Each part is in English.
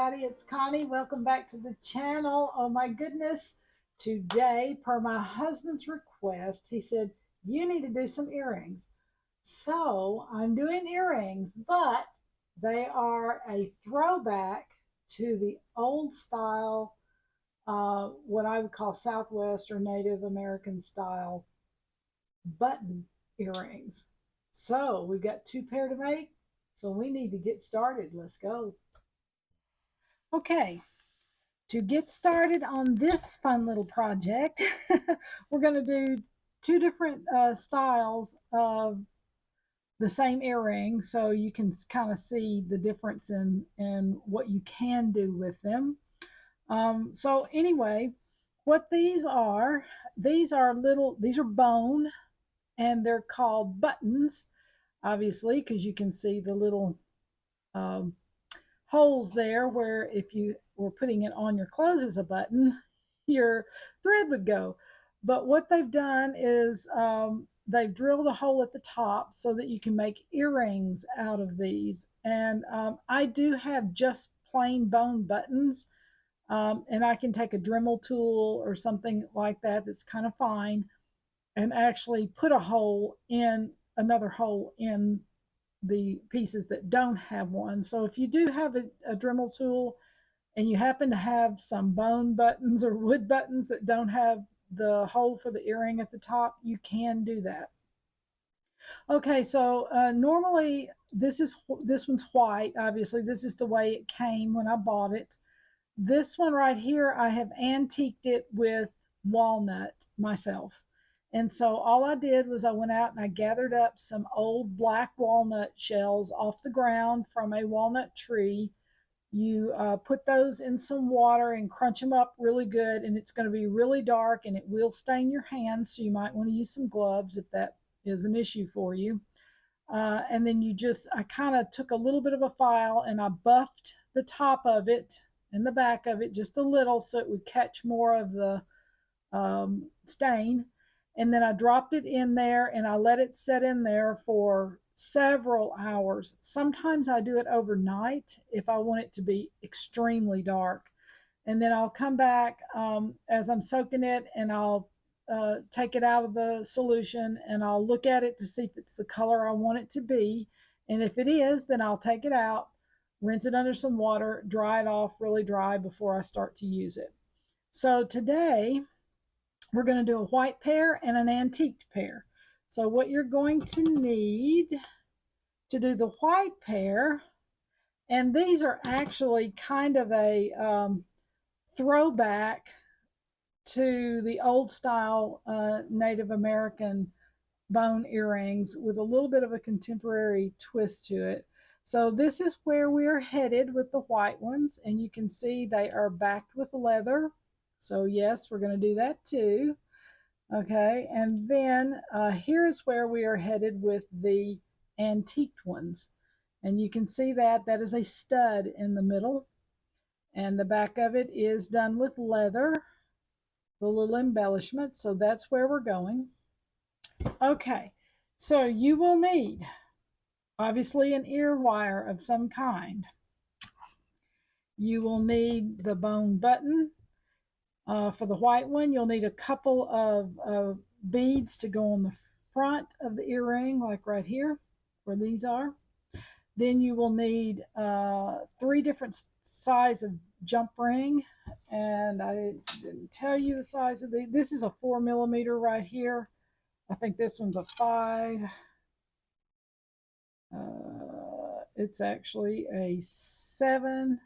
everybody, it's Connie. Welcome back to the channel. Oh my goodness. Today, per my husband's request, he said, you need to do some earrings. So I'm doing earrings, but they are a throwback to the old style, what I would call Southwest or Native American style button earrings. So we've got two pair to make. So we need to get started. Let's go. Okay, to get started on this fun little project, we're going to do two different styles of the same earring so you can kind of see the difference in what you can do with them. So anyway, what these are bone, and they're called buttons, obviously, because you can see the little um, holes there where if you were putting it on your clothes as a button, your thread would go. But what they've done is they've drilled a hole at the top so that you can make earrings out of these. And I do have just plain bone buttons, and I can take a Dremel tool or something like that that's kind of fine and actually put a hole in another hole in the pieces that don't have one. So if you do have a Dremel tool and you happen to have some bone buttons or wood buttons that don't have the hole for the earring at the top, you can do that. Okay, so normally this one's white. Obviously, this is the way it came when I bought it. This one right here, I have antiqued it with walnut myself. And so all I did was I went out and I gathered up some old black walnut shells off the ground from a walnut tree. You put those in some water and crunch them up really good, and it's going to be really dark and it will stain your hands, so you might want to use some gloves if that is an issue for you. And then I kind of took a little bit of a file and I buffed the top of it and the back of it just a little so it would catch more of the stain. And then I dropped it in there and I let it set in there for several hours. Sometimes I do it overnight if I want it to be extremely dark. And then I'll come back as I'm soaking it, and I'll take it out of the solution and I'll look at it to see if it's the color I want it to be. And if it is, then I'll take it out, rinse it under some water, dry it off really dry before I start to use it. So today we're going to do a white pair and an antiqued pair. So what you're going to need to do the white pair, and these are actually kind of a throwback to the old style Native American bone earrings with a little bit of a contemporary twist to it. So this is where we're headed with the white ones, and you can see they are backed with leather. So yes, we're going to do that too. Okay, and then here's where we are headed with the antiqued ones. And you can see that is a stud in the middle, and the back of it is done with leather, the little embellishment. So that's where we're going. Okay, so you will need obviously an ear wire of some kind. You will need the bone button. For the white one, you'll need a couple of beads to go on the front of the earring, like right here, where these are. Then you will need 3 different size of jump ring, and I didn't tell you the size of this is a 4 millimeter right here. I think this one's a 5. It's actually a 7.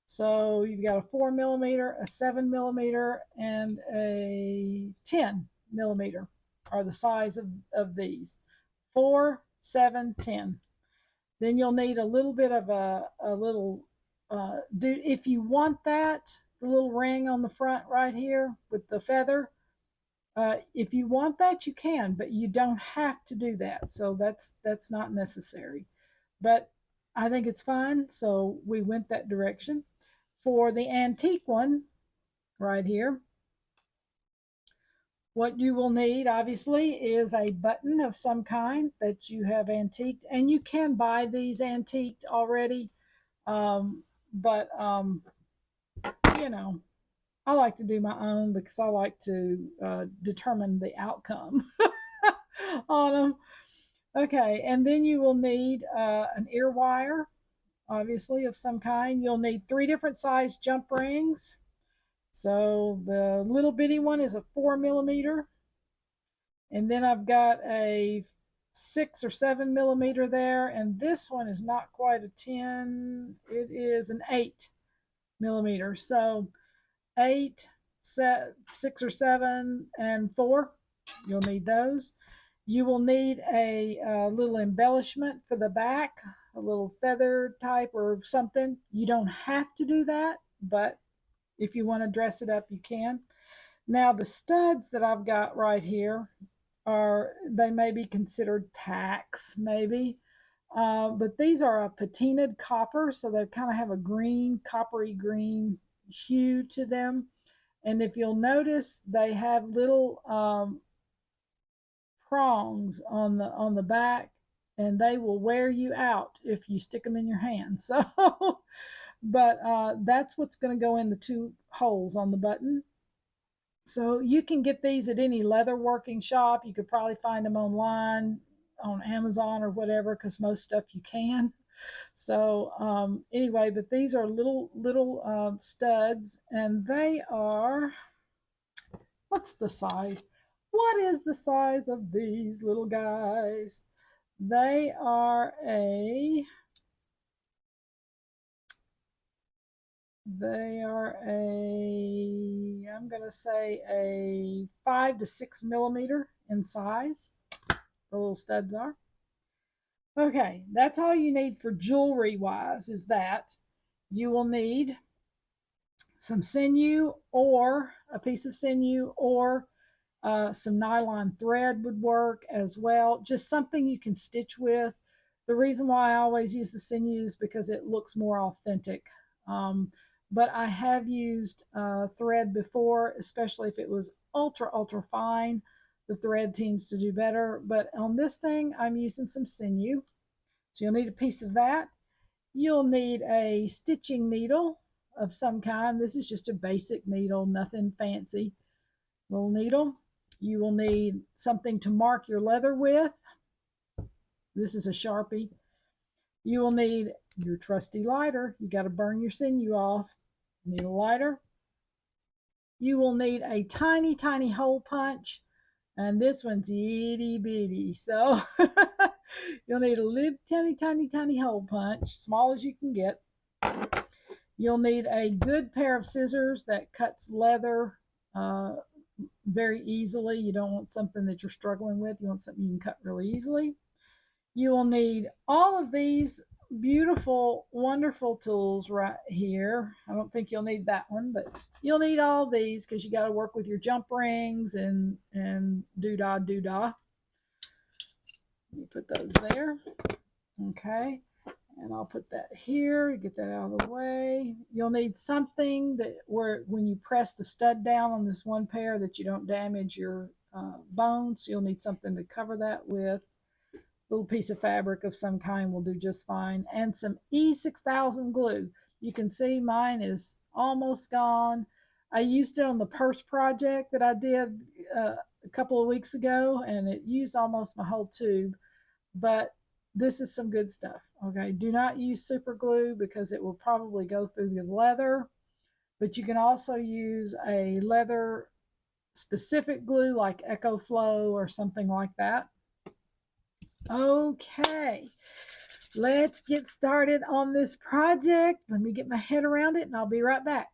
So you've got a 4 millimeter, a 7 millimeter, and a 10 millimeter are the size of these. 4, 7, 10. Then you'll need a little bit of a little, if you want that, the little ring on the front right here with the feather, if you want that, you can, but you don't have to do that. So that's not necessary. But I think it's fun, so we went that direction. For the antique one, right here, what you will need, obviously, is a button of some kind that you have antiqued. And you can buy these antiqued already, but you know, I like to do my own because I like to determine the outcome on them. Okay, and then you will need an ear wire, obviously, of some kind. You'll need 3 different size jump rings. So the little bitty one is a 4 millimeter. And then I've got a 6 or 7 millimeter there. And this one is not quite a 10, it is an 8 millimeter. So 8, 6 or 7, and 4. You'll need those. You will need a little embellishment for the back, a little feather type or something. You don't have to do that, but if you want to dress it up, you can. Now, the studs that I've got right here they may be considered tacks, maybe. But these are a patinaed copper, so they kind of have a green, coppery green hue to them. And if you'll notice, they have little prongs on the back, and they will wear you out if you stick them in your hand. So, but that's what's going to go in the 2 holes on the button. So you can get these at any leather working shop. You could probably find them online on Amazon or whatever, because most stuff you can. So anyway, but these are little studs, and they are, what's the size? What is the size of these little guys? They are I'm going to say a 5 to 6 millimeter in size. The little studs are. Okay, that's all you need for jewelry wise, is that. You will need some sinew, or a piece of sinew, or some nylon thread would work as well. Just something you can stitch with. The reason why I always use the sinew is because it looks more authentic. But I have used thread before, especially if it was ultra fine. The thread seems to do better. But on this thing, I'm using some sinew. So you'll need a piece of that. You'll need a stitching needle of some kind. This is just a basic needle, nothing fancy. Little needle. You will need something to mark your leather with. This is a Sharpie. You will need your trusty lighter. You got to burn your sinew off. You need a lighter. You will need a tiny hole punch, and this one's itty bitty. So you'll need a little tiny hole punch, small as you can get. You'll need a good pair of scissors that cuts leather very easily. You don't want something that you're struggling with. You want something you can cut really easily. You will need all of these beautiful, wonderful tools right here. I don't think you'll need that one, but you'll need all these because you got to work with your jump rings and doodah. You put those there. Okay. And I'll put that here to get that out of the way. You'll need something that where when you press the stud down on this one pair that you don't damage your bones. You'll need something to cover that with. A little piece of fabric of some kind will do just fine. And some E6000 glue. You can see mine is almost gone. I used it on the purse project that I did a couple of weeks ago, and it used almost my whole tube. But this is some good stuff. Okay, do not use super glue because it will probably go through the leather, but you can also use a leather specific glue like EcoFlow or something like that. Okay, let's get started on this project. Let me get my head around it and I'll be right back.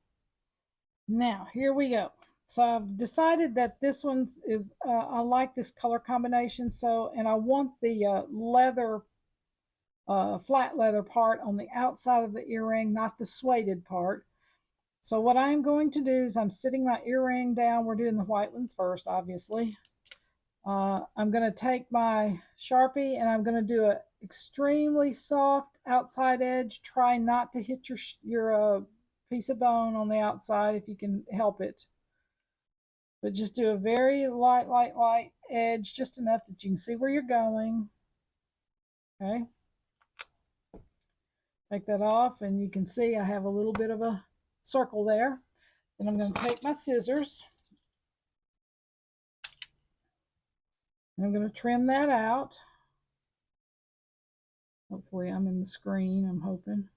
Now, here we go. So I've decided that this one is, I like this color combination. So, and I want the leather, flat leather part on the outside of the earring, not the suede part. So what I'm going to do is I'm sitting my earring down. We're doing the white ones first, obviously. I'm going to take my Sharpie and I'm going to do an extremely soft outside edge. Try not to hit your piece of bone on the outside if you can help it. But just do a very light edge, just enough that you can see where you're going. Okay. Take that off, and you can see I have a little bit of a circle there. And I'm going to take my scissors, and I'm going to trim that out. Hopefully I'm in the screen, I'm hoping.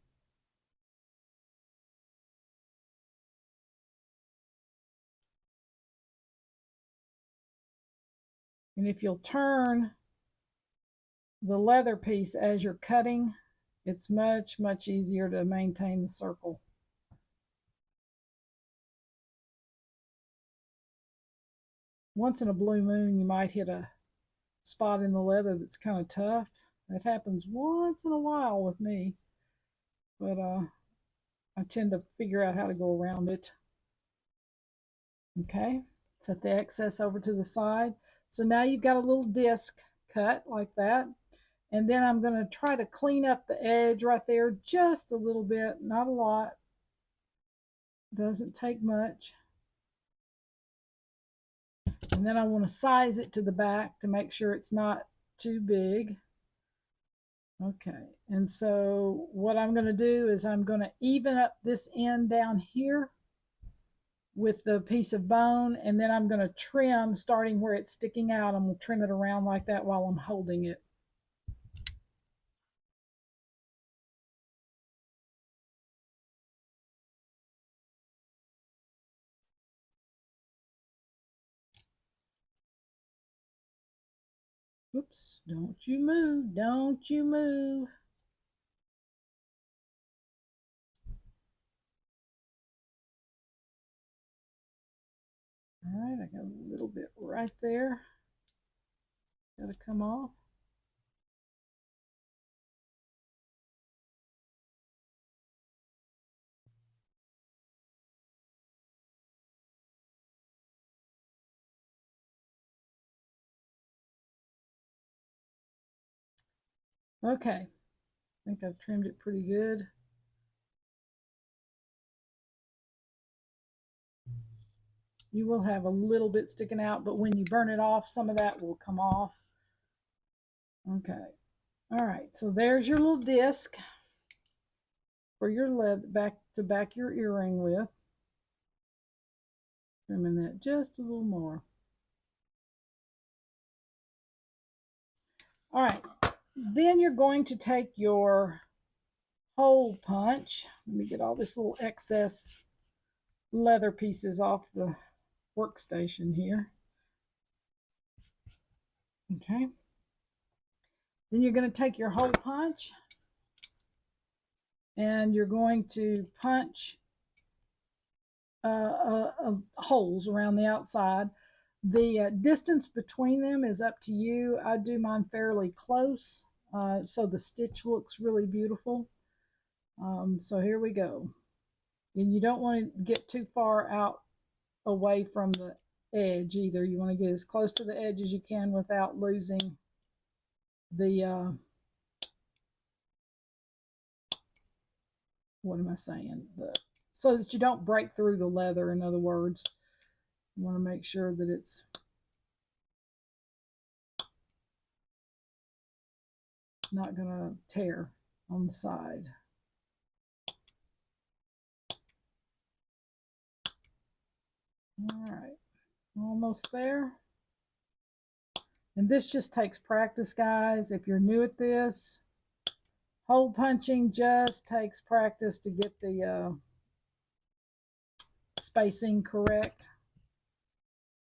And if you'll turn the leather piece as you're cutting, it's much, much easier to maintain the circle. Once in a blue moon, you might hit a spot in the leather that's kind of tough. That happens once in a while with me, but I tend to figure out how to go around it. Okay, set the excess over to the side. So now you've got a little disc cut like that. And then I'm going to try to clean up the edge right there just a little bit, not a lot. Doesn't take much. And then I want to size it to the back to make sure it's not too big. Okay, and so what I'm going to do is I'm going to even up this end down here with the piece of bone, and then I'm going to trim starting where it's sticking out. I'm going to trim it around like that while I'm holding it. Oops, don't you move, don't you move. All right, I got a little bit right there. Got to come off. Okay, I think I've trimmed it pretty good. You will have a little bit sticking out, but when you burn it off, some of that will come off. Okay, all right, so there's your little disc for your lead back to back your earring with. Trimming that just a little more. All right, then you're going to take your hole punch. Let me get all this little excess leather pieces off the workstation here. Okay. Then you're going to take your hole punch and you're going to punch holes around the outside. The distance between them is up to you. I do mine fairly close, so the stitch looks really beautiful. So here we go. And you don't want to get too far out away from the edge either. You want to get as close to the edge as you can without losing the what am I saying? So that you don't break through the leather, in other words. You want to make sure that it's not going to tear on the side. All right, almost there. And this just takes practice, guys. If you're new at this, hole punching just takes practice to get the spacing correct.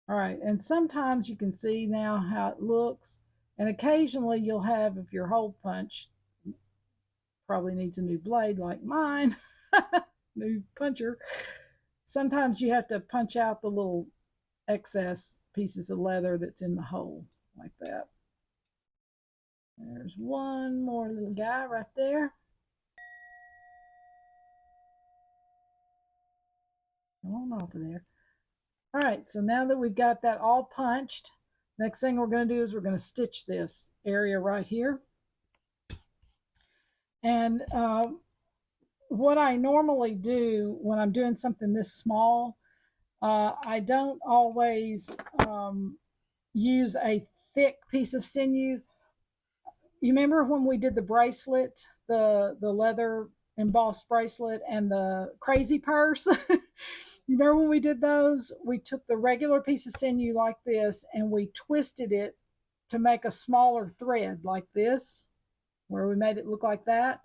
All right, and sometimes you can see now how it looks, and occasionally you'll have, if your hole punch probably needs a new blade like mine, new puncher, sometimes you have to punch out the little excess pieces of leather that's in the hole like that. There's one more little guy right there. Come on off of there. All right, so now that we've got that all punched, next thing we're going to do is we're going to stitch this area right here. And what I normally do when I'm doing something this small, I don't always use a thick piece of sinew. you remember when we did the bracelet, the leather embossed bracelet and the crazy purse? You remember when we did those? We took the regular piece of sinew like this and we twisted it to make a smaller thread like this, where we made it look like that.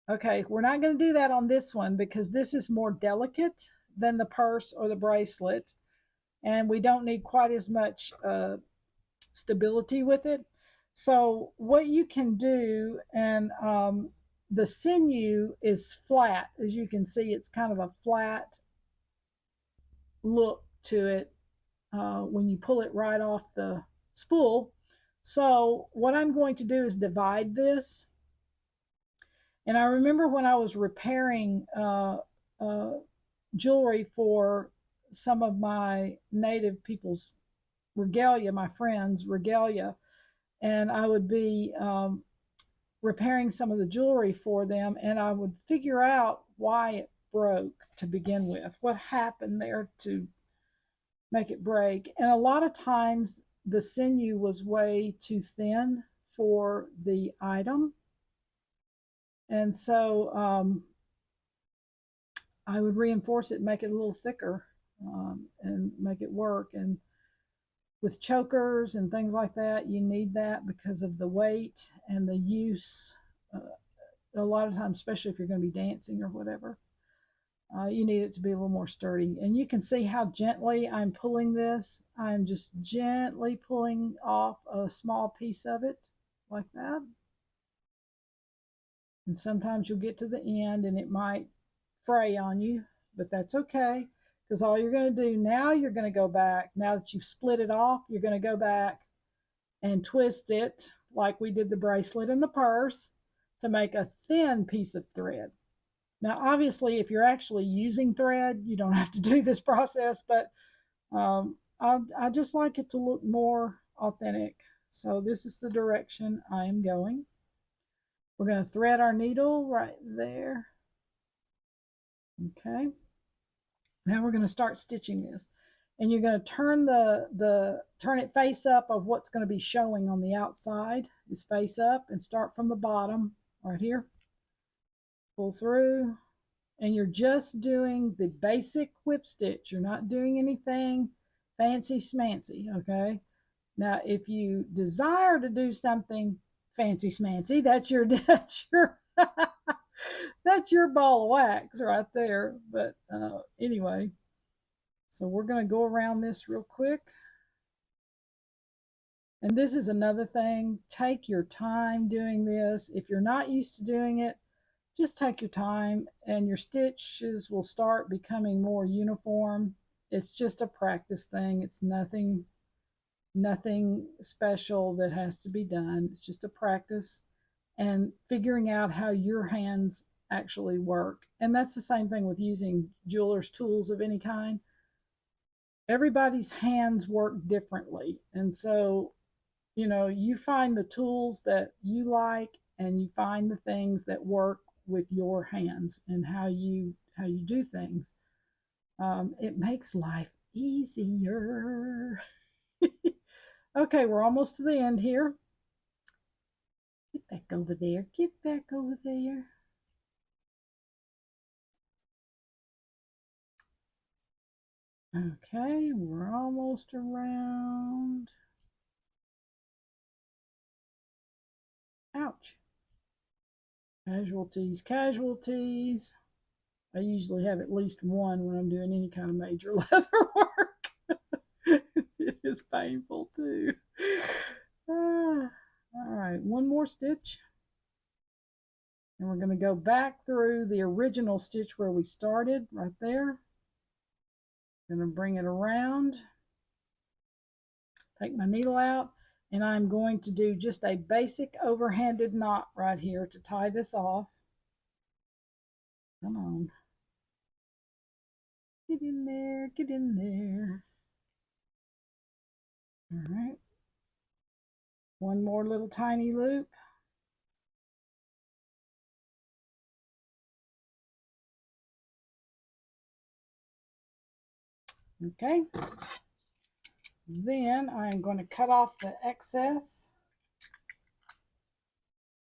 Okay, we're not going to do that on this one because this is more delicate than the purse or the bracelet, and we don't need quite as much stability with it. So what you can do, and the sinew is flat. As you can see, it's kind of a flat look to it when you pull it right off the spool. So what I'm going to do is divide this. And I remember when I was repairing uh, jewelry for some of my native people's regalia, my friends' regalia, and I would be repairing some of the jewelry for them, and I would figure out why it broke to begin with, what happened there to make it break. And a lot of times the sinew was way too thin for the item. And so I would reinforce it, make it a little thicker, and make it work. And with chokers and things like that, you need that because of the weight and the use. A lot of times, especially if you're going to be dancing or whatever, you need it to be a little more sturdy. And you can see how gently I'm pulling this. I'm just gently pulling off a small piece of it like that. And sometimes you'll get to the end and it might fray on you, but that's okay, because all you're going to do now, you're going to go back. Now that you've split it off, you're going to go back and twist it like we did the bracelet and the purse to make a thin piece of thread. Now, obviously, if you're actually using thread, you don't have to do this process, but I just like it to look more authentic. So this is the direction I am going. We're going to thread our needle right there. Okay. Now we're going to start stitching this. And you're going to turn turn it face up of what's going to be showing on the outside is face up, and start from the bottom right here. Pull through, and you're just doing the basic whip stitch. You're not doing anything fancy smancy, okay? Now, if you desire to do something fancy smancy, that's your that's your ball of wax right there. But anyway, so we're going to go around this real quick. And this is another thing. Take your time doing this. If you're not used to doing it, just take your time and your stitches will start becoming more uniform. It's just a practice thing. It's nothing special that has to be done. It's just a practice and figuring out how your hands actually work. And that's the same thing with using jeweler's tools of any kind. Everybody's hands work differently. And so, you find the tools that you like and you find the things that work with your hands and how you do things. It makes life easier. Okay, we're almost to the end here. Get back over there. Get back over there. Okay, we're almost around. Ouch. Casualties, casualties. I usually have at least one when I'm doing any kind of major leather work. It is painful too. All right, one more stitch. And we're going to go back through the original stitch where we started, right there. Going to bring it around. Take my needle out, and I'm going to do just a basic overhanded knot right here to tie this off. Come on. Get in there, get in there. All right. One more little tiny loop. Okay. Then I'm going to cut off the excess.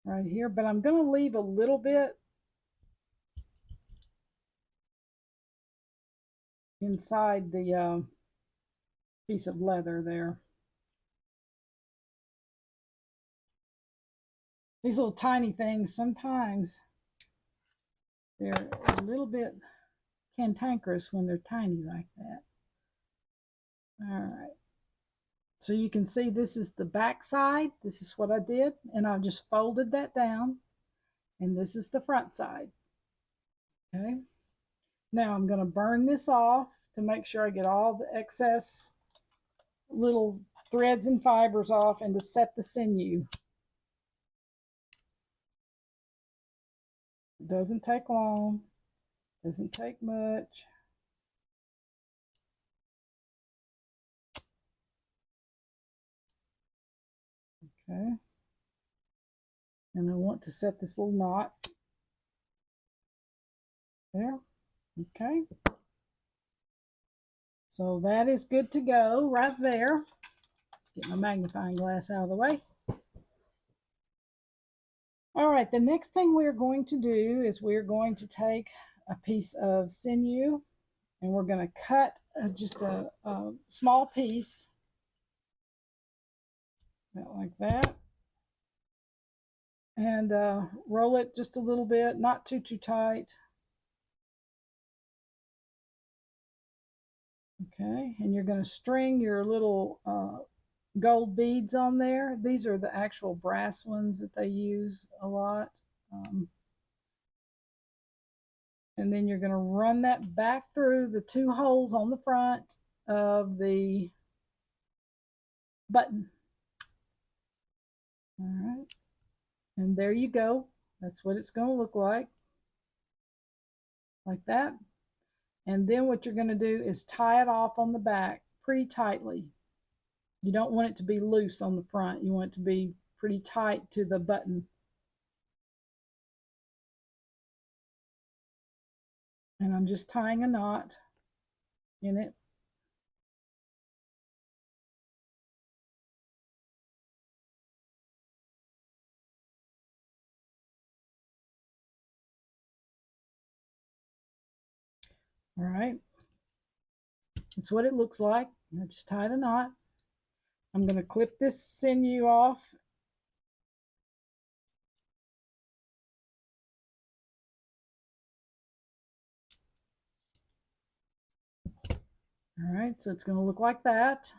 right here, but I'm going to leave a little bit inside the piece of leather there. These little tiny things, sometimes they're a little bit cantankerous when they're tiny like that. All right. So you can see this is the back side. This is what I did. And I just folded that down. And this is the front side. Okay. Now I'm going to burn this off to make sure I get all the excess little threads and fibers off and to set the sinew. It doesn't take long. Doesn't take much. Okay. And I want to set this little knot. There. Okay. So that is good to go right there. Get my magnifying glass out of the way. All right, the next thing we're going to do is we're going to take a piece of sinew and we're going to cut just a small piece, about like that, and roll it just a little bit, not too tight. Okay, and you're going to string your little gold beads on there. These are the actual brass ones that they use a lot. And then you're going to run that back through the two holes on the front of the button. All right. And there you go. That's what it's going to look like that. And then what you're going to do is tie it off on the back pretty tightly. You don't want it to be loose on the front. You want it to be pretty tight to the button. And I'm just tying a knot in it. All right. That's what it looks like. I just tied a knot. I'm going to clip this sinew off. All right, so it's going to look like that.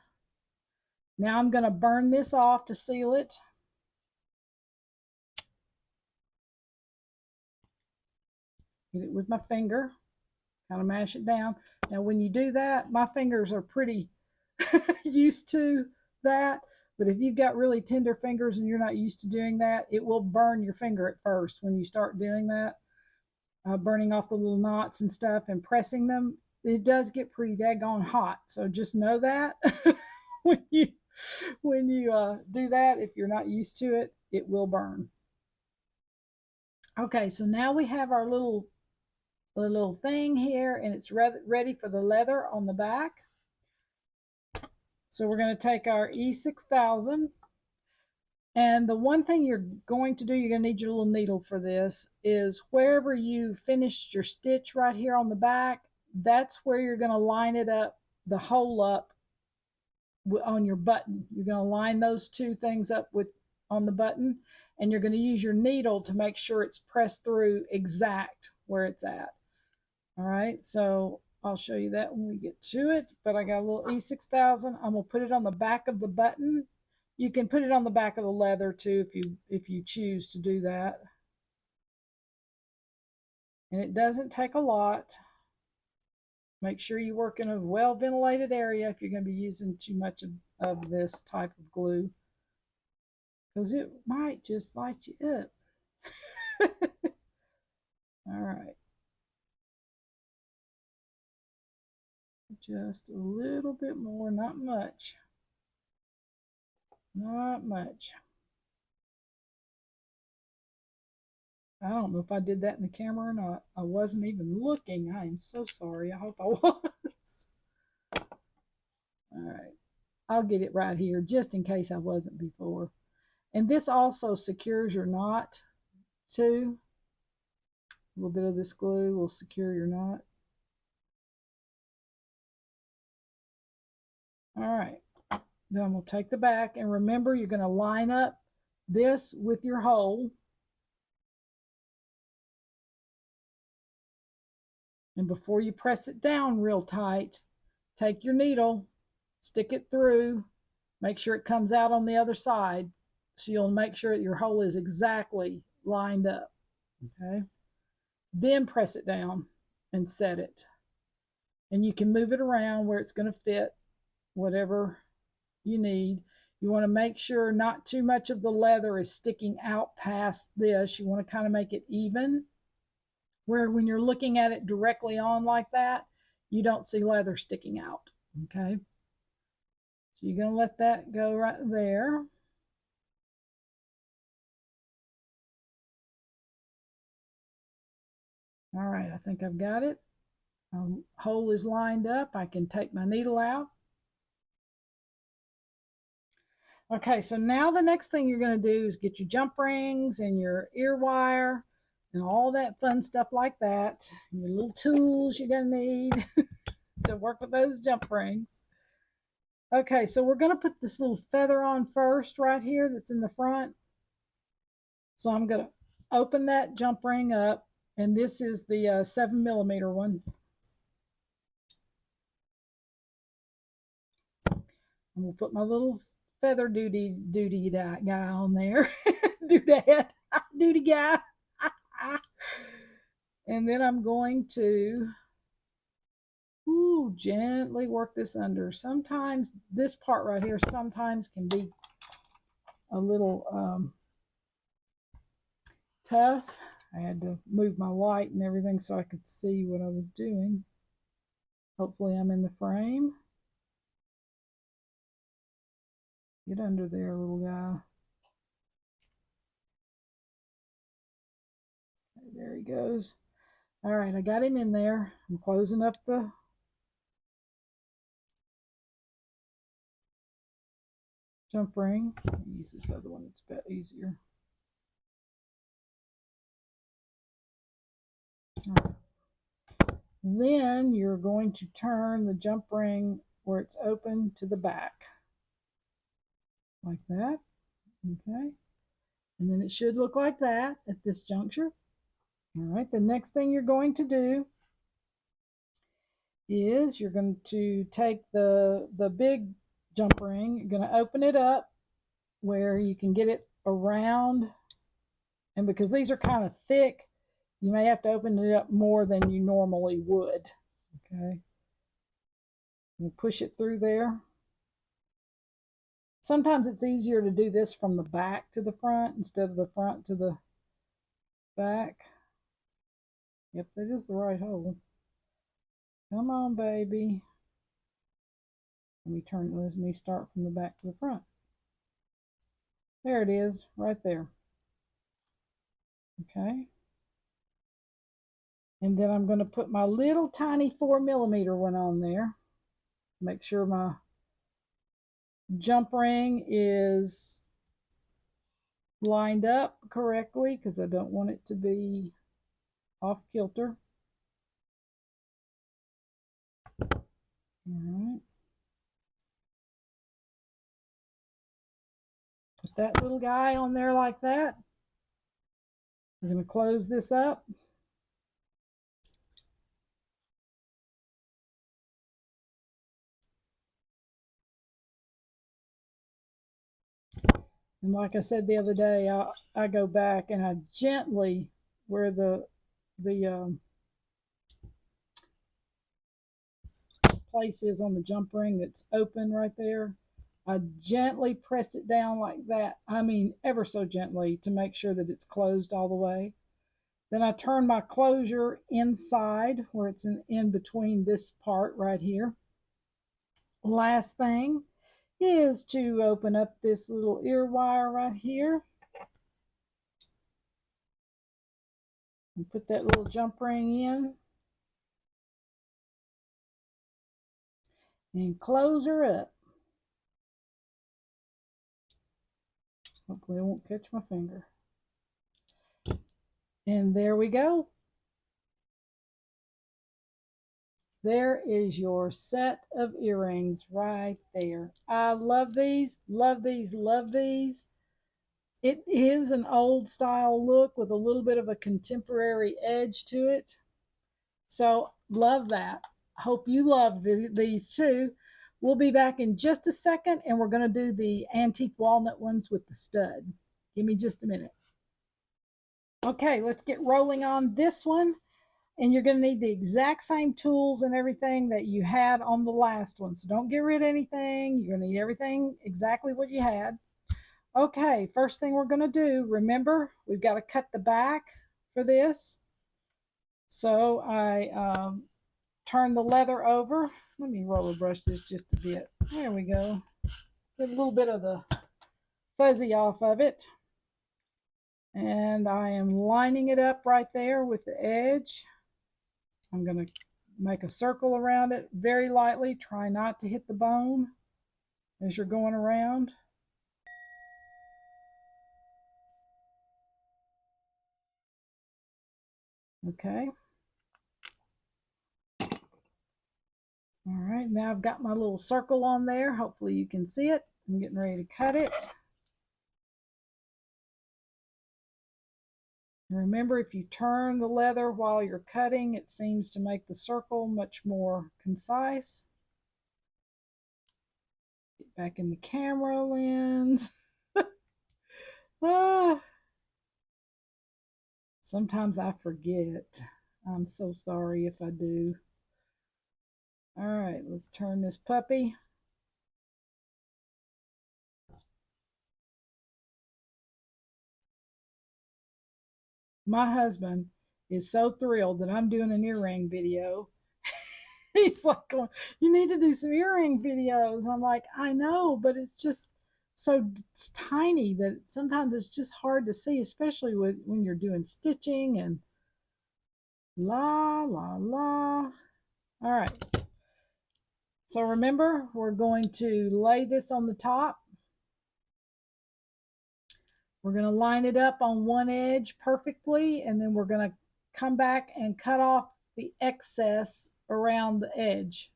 Now I'm going to burn this off to seal it. Hit it with my finger, kind of mash it down. Now when you do that, my fingers are pretty used to that, but if you've got really tender fingers and you're not used to doing that, it will burn your finger at first when you start doing that, burning off the little knots and stuff and pressing them. It does get pretty daggone hot, so just know that when you do that, if you're not used to it, it will burn. Okay, so now we have our little thing here, and it's ready for the leather on the back. So we're going to take our E6000, and the one thing you're going to do, you're going to need your little needle for this, is wherever you finished your stitch right here on the back, that's where you're going to line it up, the hole up on your button. You're going to line those two things up on the button, and you're going to use your needle to make sure it's pressed through exact where it's at. All right, so I'll show you that when we get to it, but I got a little E6000. I'm going to put it on the back of the button. You can put it on the back of the leather too if you choose to do that. And it doesn't take a lot. Make sure you work in a well-ventilated area if you're going to be using too much of this type of glue, because it might just light you up. All right. Just a little bit more, not much. Not much. I don't know if I did that in the camera or not. I wasn't even looking. I am so sorry. I hope I was. All right. I'll get it right here just in case I wasn't before. And this also secures your knot too. A little bit of this glue will secure your knot. All right, then I'm going to take the back, and remember, you're going to line up this with your hole. And before you press it down real tight, take your needle, stick it through, make sure it comes out on the other side, so you'll make sure that your hole is exactly lined up. Okay, then press it down and set it. And you can move it around where it's going to fit whatever you need. You want to make sure not too much of the leather is sticking out past this. You want to kind of make it even, where when you're looking at it directly on like that, you don't see leather sticking out. Okay, so you're going to let that go right there. All right, I think I've got it. Hole is lined up. I can take my needle out. Okay, so now the next thing you're going to do is get your jump rings and your ear wire and all that fun stuff like that. And your little tools you're going to need to work with those jump rings. Okay, so we're going to put this little feather on first right here that's in the front. So I'm going to open that jump ring up, and this is the 7mm one. I'm going to put my little feather duty guy on there. Doodad, duty guy. And then I'm going to gently work this under. Sometimes this part right here sometimes can be a little tough. I had to move my light and everything so I could see what I was doing. Hopefully I'm in the frame. Get under there, little guy. Okay, there he goes. All right, I got him in there. I'm closing up the jump ring. I'll use this other one, it's a bit easier. Right. Then you're going to turn the jump ring where it's open to the back. Like that. Okay. And then it should look like that at this juncture. All right. The next thing you're going to do is you're going to take the big jump ring. You're going to open it up where you can get it around. And because these are kind of thick, you may have to open it up more than you normally would. Okay. You push it through there. Sometimes it's easier to do this from the back to the front instead of the front to the back. Yep, that is the right hole. Come on, baby. Let me start from the back to the front. There it is, right there. Okay. And then I'm going to put my little tiny 4mm one on there. Make sure my jump ring is lined up correctly because I don't want it to be off kilter. All right. Put that little guy on there like that. We're going to close this up. And like I said the other day, I go back and I gently, where the place is on the jump ring that's open right there, I gently press it down like that. I mean, ever so gently to make sure that it's closed all the way. Then I turn my closure inside where it's in between this part right here. Last thing is to open up this little ear wire right here and put that little jump ring in and close her up. Hopefully I won't catch my finger. And there we go. There is your set of earrings right there. I love these, love these, love these. It is an old style look with a little bit of a contemporary edge to it. So love that. Hope you love these too. We'll be back in just a second and we're going to do the antique walnut ones with the stud. Give me just a minute. Okay, let's get rolling on this one. And you're going to need the exact same tools and everything that you had on the last one. So don't get rid of anything. You're going to need everything exactly what you had. Okay, first thing we're going to do, remember, we've got to cut the back for this. So I turn the leather over. Let me roller brush this just a bit. There we go. Get a little bit of the fuzzy off of it. And I am lining it up right there with the edge. I'm going to make a circle around it very lightly. Try not to hit the bone as you're going around. Okay. All right, now I've got my little circle on there. Hopefully you can see it. I'm getting ready to cut it. Remember, if you turn the leather while you're cutting, it seems to make the circle much more concise. Get back in the camera lens. Sometimes I forget. I'm so sorry if I do. All right, let's turn this puppy. My husband is so thrilled that I'm doing an earring video. He's like going, you need to do some earring videos. I'm like, I know, but it's just so tiny that sometimes it's just hard to see, especially when you're doing stitching and la, la, la. All right. So remember, we're going to lay this on the top. We're going to line it up on one edge perfectly, and then we're going to come back and cut off the excess around the edge.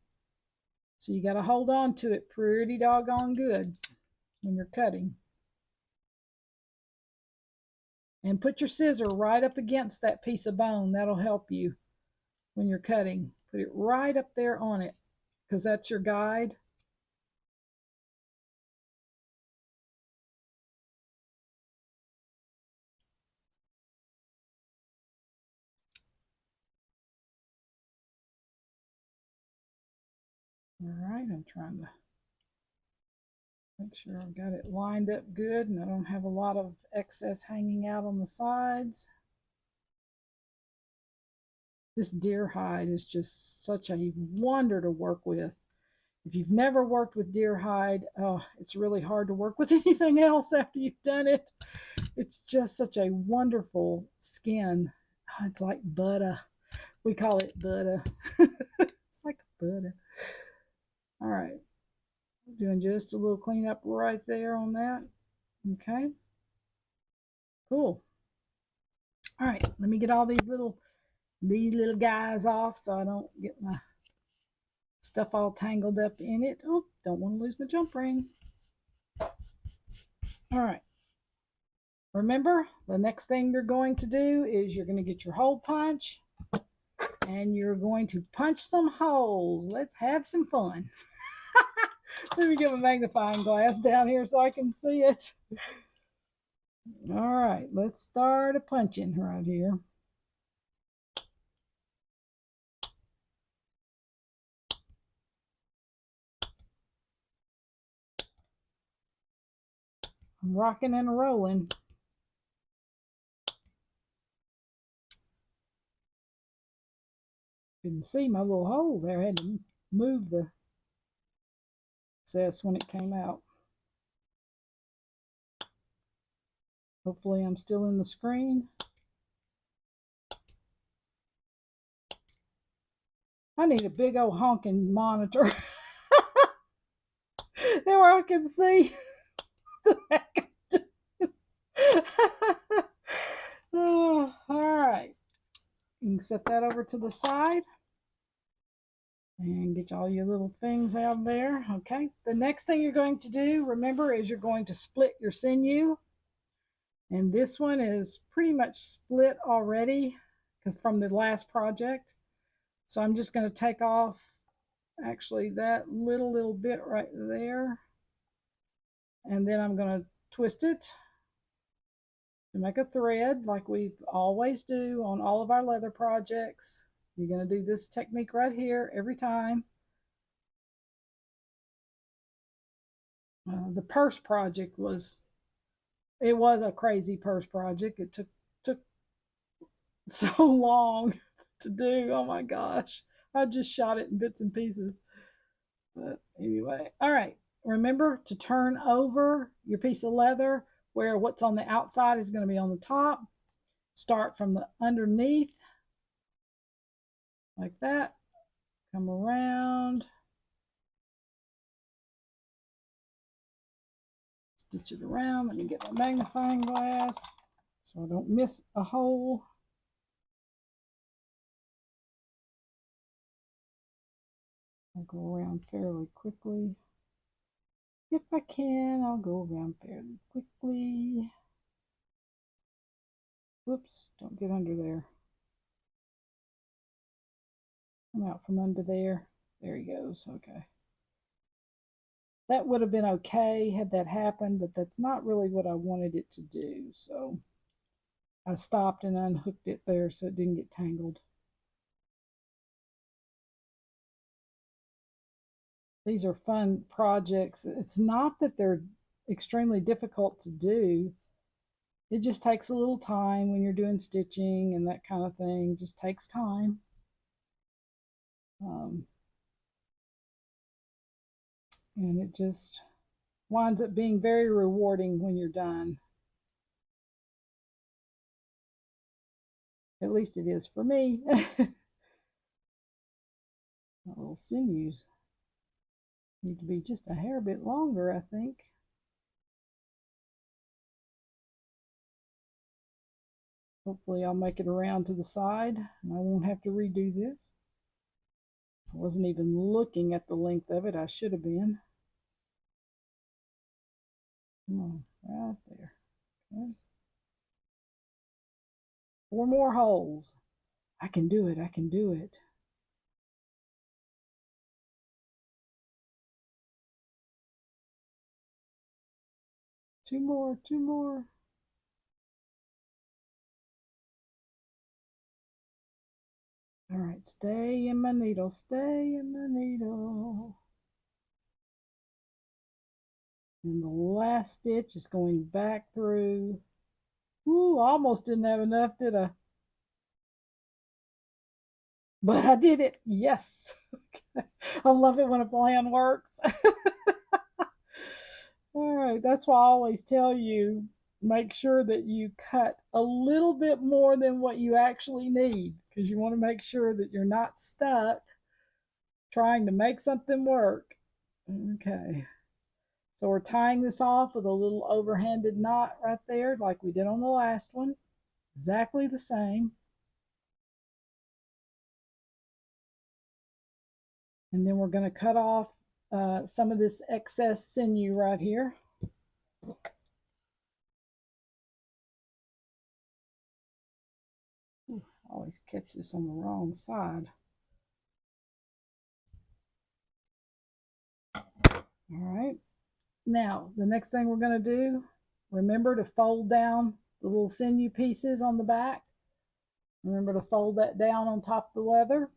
So you got to hold on to it pretty doggone good when you're cutting. And put your scissor right up against that piece of bone. That'll help you when you're cutting. Put it right up there on it, because that's your guide. All right, I'm trying to make sure I've got it lined up good and I don't have a lot of excess hanging out on the sides. This deer hide is just such a wonder to work with. If you've never worked with deer hide, oh, it's really hard to work with anything else after you've done it. It's just such a wonderful skin. It's like butter. We call it butter. It's like butter. All right. Doing just a little cleanup right there on that. Okay. Cool. All right. Let me get all these little guys off so I don't get my stuff all tangled up in it. Oh, don't want to lose my jump ring. All right. Remember, the next thing you're going to do is you're going to get your hole punch and you're going to punch some holes. Let's have some fun. Let me get my magnifying glass down here so I can see it. All right, let's start a punching right here. I'm rocking and rolling. Couldn't see my little hole there. I had to move the excess when it came out. Hopefully I'm still in the screen. I need a big old honking monitor where I can see the heck I'm doing. Oh, all right. You can set that over to the side and get all your little things out there. Okay. The next thing you're going to do, remember, is you're going to split your sinew. And this one is pretty much split already because from the last project. So I'm just going to take off actually that little bit right there. And then I'm going to twist it to make a thread like we always do on all of our leather projects. You're going to do this technique right here every time. The purse project was a crazy purse project. It took so long to do. Oh my gosh. I just shot it in bits and pieces. But anyway, all right. Remember to turn over your piece of leather where what's on the outside is going to be on the top. Start from the underneath like that. Come around. Stitch it around. Let me get my magnifying glass so I don't miss a hole. I'll go around fairly quickly. If I can, I'll go around fairly quickly. Whoops, don't get under there. Come out from under there. There he goes. Okay. That would have been okay had that happened, but that's not really what I wanted it to do. So I stopped and unhooked it there so it didn't get tangled. These are fun projects. It's not that they're extremely difficult to do. It just takes a little time when you're doing stitching and that kind of thing. It just takes time. And it just winds up being very rewarding when you're done. At least it is for me. My little sinews need to be just a hair bit longer, I think. Hopefully I'll make it around to the side and I won't have to redo this. I wasn't even looking at the length of it. I should have been. Come on, right there. Okay. 4 more holes. I can do it. I can do it. Two more, 2 more. All right, stay in my needle, stay in my needle. And the last stitch is going back through. Ooh, almost didn't have enough, did I? But I did it. Yes. I love it when a plan works. All right, that's why I always tell you, make sure that you cut a little bit more than what you actually need because you want to make sure that you're not stuck trying to make something work. Okay. So we're tying this off with a little overhanded knot right there like we did on the last one. Exactly the same. And then we're going to cut off some of this excess sinew right here. Ooh, I always catch this on the wrong side. All right. Now, the next thing we're going to do, remember to fold down the little sinew pieces on the back. Remember to fold that down on top of the leather.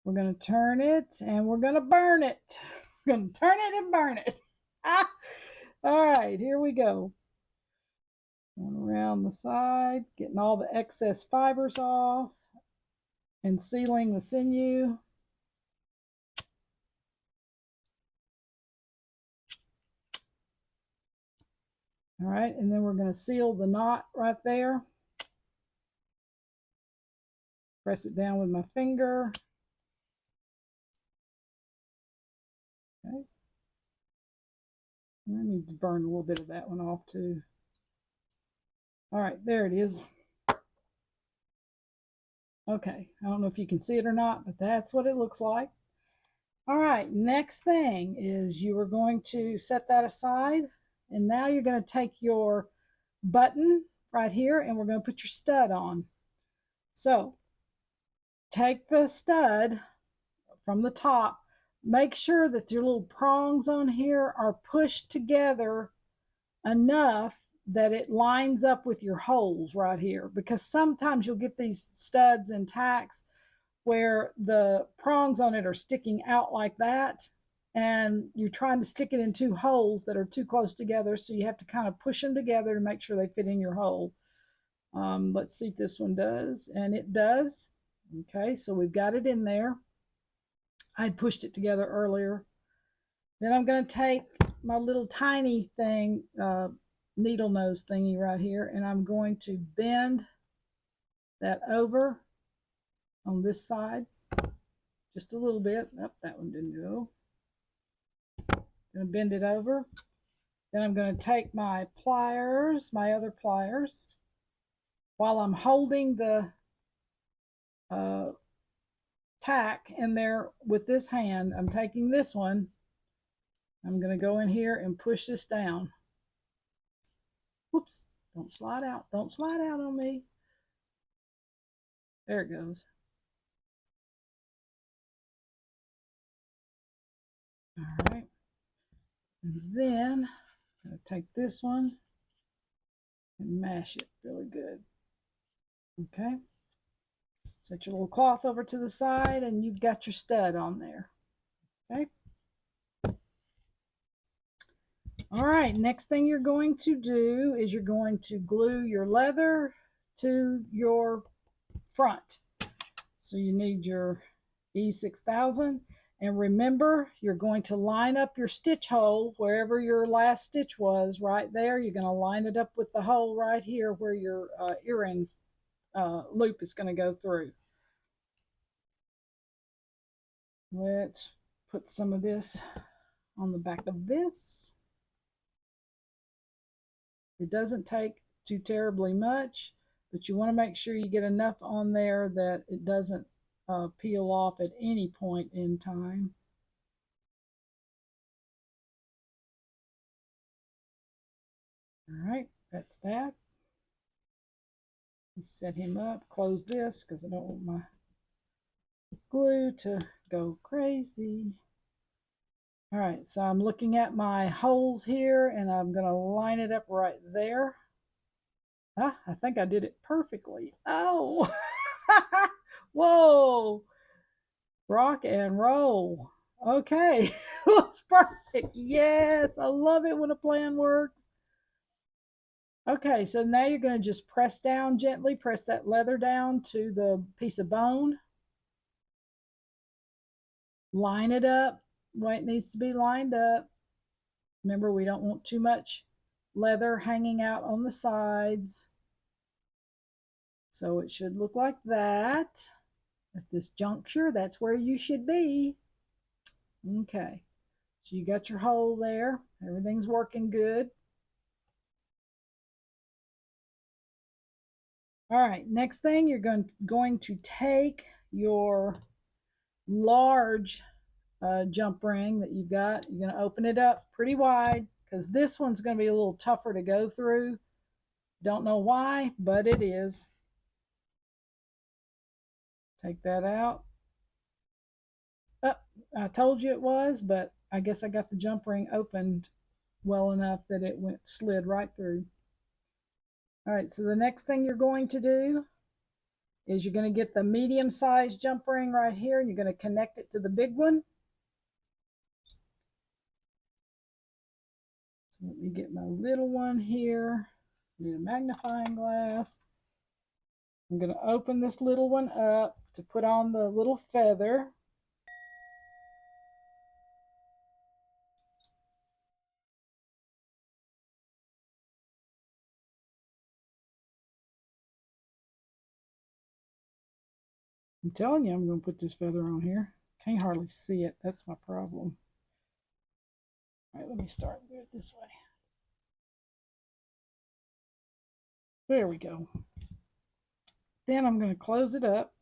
We're going to turn it and we're going to burn it. We're going to turn it and burn it. All right, here we go. Going around the side, getting all the excess fibers off and sealing the sinew. All right, and then we're going to seal the knot right there. Press it down with my finger. Okay. I need to burn a little bit of that one off too. All right, there it is. Okay, I don't know if you can see it or not, but that's what it looks like. All right, next thing is you are going to set that aside, and now you're going to take your button right here and we're going to put your stud on. So take the stud from the top, make sure that your little prongs on here are pushed together enough that it lines up with your holes right here, because sometimes you'll get these studs and tacks where the prongs on it are sticking out like that, and you're trying to stick it in two holes that are too close together, so you have to kind of push them together to make sure they fit in your hole. Let's see if this one does, and it does. Okay, so we've got it in there. I pushed it together earlier. Then I'm going to take my little tiny thing, needle nose thingy right here, and I'm going to bend that over on this side just a little bit. Oh, that one didn't go. Going to bend it over. Then I'm going to take my pliers, my other pliers, while I'm holding the tack in there with this hand. I'm taking this one. I'm going to go in here and push this down. Whoops, don't slide out. Don't slide out on me. There it goes. All right. And then I'm going to take this one and mash it really good. Okay. Set your little cloth over to the side and you've got your stud on there. Okay. All right, next thing you're going to do is you're going to glue your leather to your front. So you need your E6000, and remember, you're going to line up your stitch hole wherever your last stitch was, right there. You're going to line it up with the hole right here where your earrings loop is going to go through. Let's put some of this on the back of this. It doesn't take too terribly much, but you want to make sure you get enough on there that it doesn't peel off at any point in time. All right, that's that. Set him up, close this because I don't want my glue to go crazy. All right, so I'm looking at my holes here and I'm going to line it up right there. Ah, I think I did it perfectly. Oh, whoa, rock and roll. Okay, it was perfect. Yes, I love it when a plan works. Okay, so now you're going to just press down gently, press that leather down to the piece of bone. Line it up the way it needs to be lined up. Remember, we don't want too much leather hanging out on the sides. So it should look like that. At this juncture, that's where you should be. Okay, so you got your hole there. Everything's working good. All right, next thing, you're going to take your large jump ring that you've got. You're going to open it up pretty wide because this one's going to be a little tougher to go through. Don't know why, but it is. Take that out. Oh, I told you it was, but I guess I got the jump ring opened well enough that it slid right through. All right, so the next thing you're going to do is you're going to get the medium-sized jump ring right here, and you're going to connect it to the big one. So let me get my little one here. Need a magnifying glass. I'm going to open this little one up to put on the little feather. I'm telling you, I'm going to put this feather on here. Can't hardly see it. That's my problem. All right, let me start and do it this way. There we go. Then I'm going to close it up.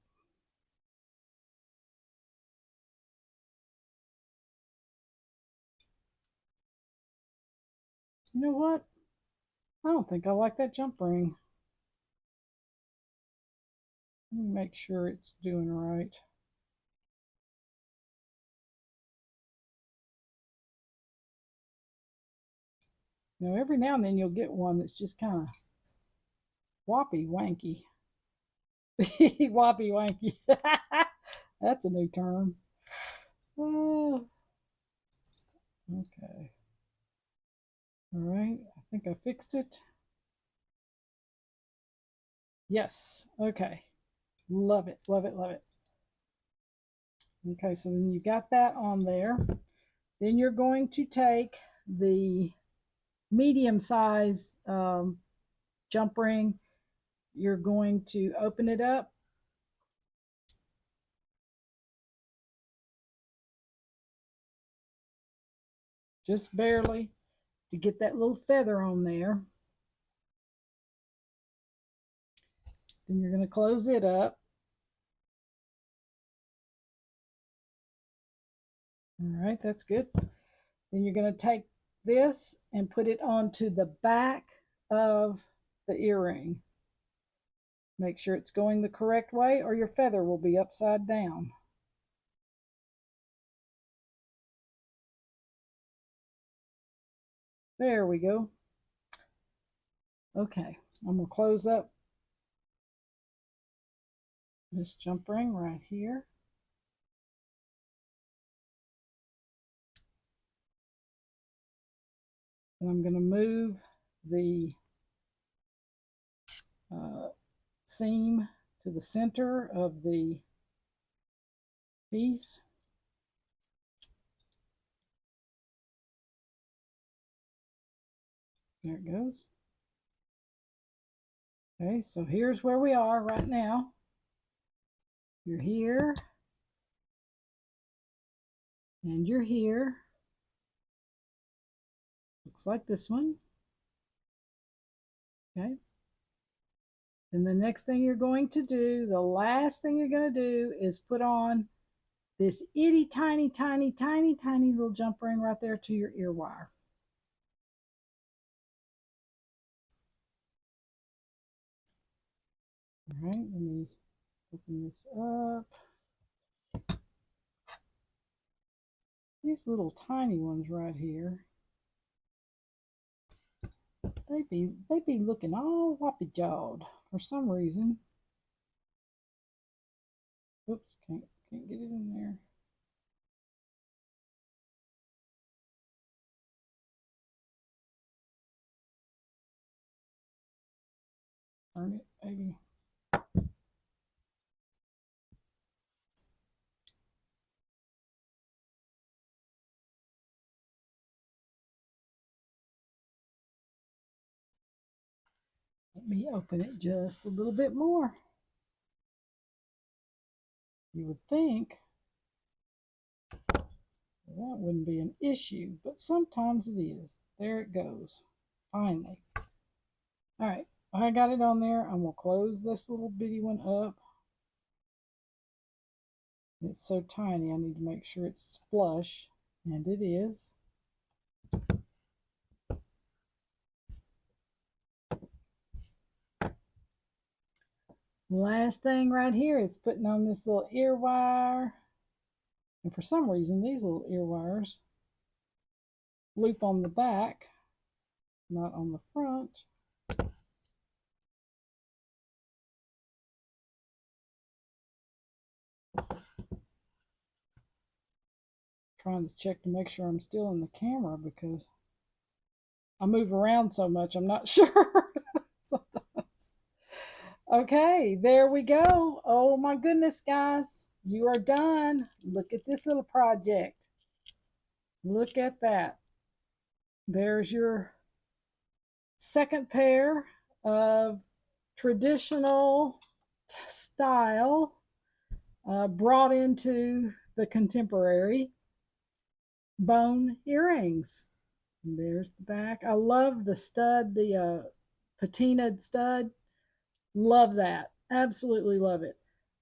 You know what? I don't think I like that jump ring. Let me make sure it's doing right. You know, every now and then you'll get one that's just kind of whoppy wanky. Whoppy wanky. That's a new term. Okay. All right. I think I fixed it. Yes. Okay. Love it. Love it. Love it. Okay. So then you got that on there. Then you're going to take the medium size jump ring. You're going to open it up. Just barely to get that little feather on there. Then you're going to close it up. All right, that's good. Then you're going to take this and put it onto the back of the earring. Make sure it's going the correct way or your feather will be upside down. There we go. Okay, I'm going to close up this jump ring right here. And I'm going to move the seam to the center of the piece. There it goes. Okay, so here's where we are right now. You're here, and you're here. Looks like this one. Okay. And the next thing you're going to do, the last thing you're going to do is put on this itty tiny, tiny, tiny, tiny little jump ring right there to your ear wire. All right, let me open this up. These little tiny ones right here, they be looking all whoppy jawed for some reason. Oops, can't get it in there. Turn it, baby. Let me open it just a little bit more. You would think that wouldn't be an issue, but sometimes it is. There it goes. Finally. All right, I got it on there. I'm going to close this little bitty one up. It's so tiny, I need to make sure it's flush, and it is. Last thing right here is putting on this little ear wire. And for some reason, these little ear wires loop on the back, not on the front. Trying to check to make sure I'm still in the camera because I move around so much, I'm not sure sometimes. Okay, there we go. Oh my goodness, guys. You are done. Look at this little project. Look at that. There's your second pair of traditional style brought into the contemporary bone earrings. And there's the back. I love the stud, the patinaed stud. Love that. Absolutely love it.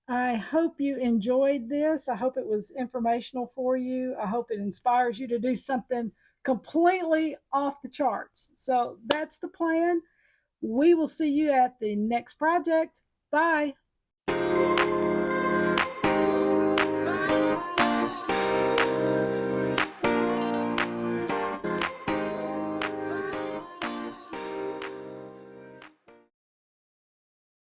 I hope you enjoyed this. I hope it was informational for you. I hope it inspires you to do something completely off the charts. So that's the plan. We will see you at the next project. Bye.